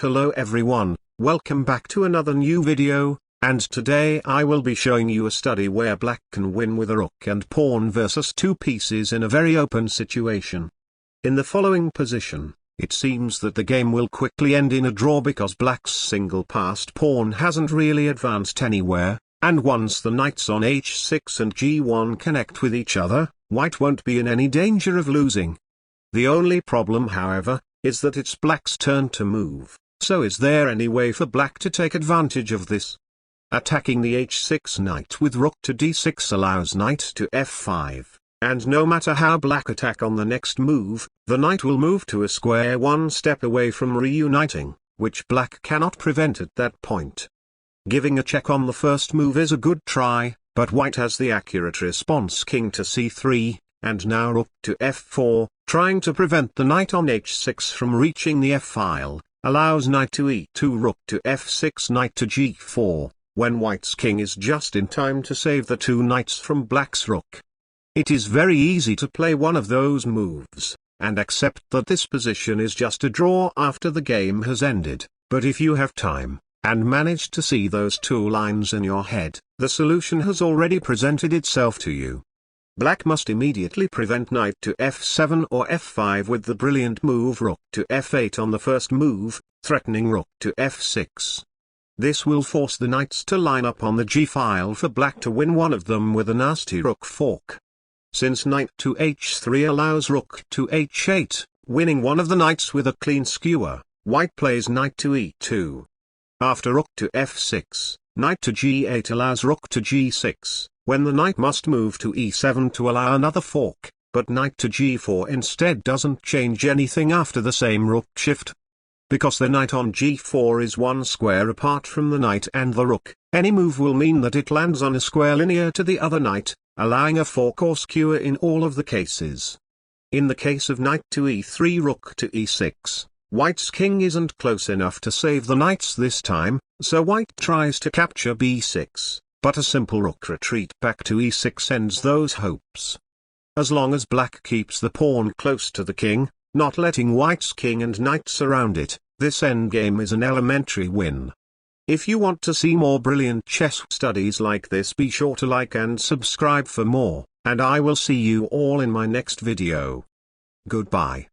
Hello everyone, welcome back to another new video, and today I will be showing you a study where black can win with a rook and pawn versus two pieces in a very open situation. In the following position, it seems that the game will quickly end in a draw because black's single-passed pawn hasn't really advanced anywhere, and once the knights on h6 and g1 connect with each other, white won't be in any danger of losing. The only problem, however, is that it's black's turn to move. So is there any way for black to take advantage of this? Attacking the h6 knight with rook to d6 allows knight to f5, and no matter how black attack on the next move, the knight will move to a square one step away from reuniting, which black cannot prevent at that point. Giving a check on the first move is a good try, but white has the accurate response king to c3, and now rook to f4, trying to prevent the knight on h6 from reaching the f-file, allows knight to e2 rook to f6 knight to g4, when white's king is just in time to save the two knights from black's rook. It is very easy to play one of those moves, and accept that this position is just a draw after the game has ended, but if you have time, and manage to see those two lines in your head, the solution has already presented itself to you. Black must immediately prevent knight to f7 or f5 with the brilliant move rook to f8 on the first move, threatening rook to f6. This will force the knights to line up on the g-file for black to win one of them with a nasty rook fork. Since knight to h3 allows rook to h8, winning one of the knights with a clean skewer, white plays knight to e2. After rook to f6, knight to g8 allows rook to g6. When the knight must move to e7 to allow another fork, but knight to g4 instead doesn't change anything after the same rook shift. Because the knight on g4 is one square apart from the knight and the rook, any move will mean that it lands on a square linear to the other knight, allowing a fork or skewer in all of the cases. In the case of knight to e3 rook to e6, white's king isn't close enough to save the knights this time, so white tries to capture b6. But a simple rook retreat back to e6 ends those hopes. As long as black keeps the pawn close to the king, not letting white's king and knight surround it, this endgame is an elementary win. If you want to see more brilliant chess studies like this, be sure to like and subscribe for more, and I will see you all in my next video. Goodbye.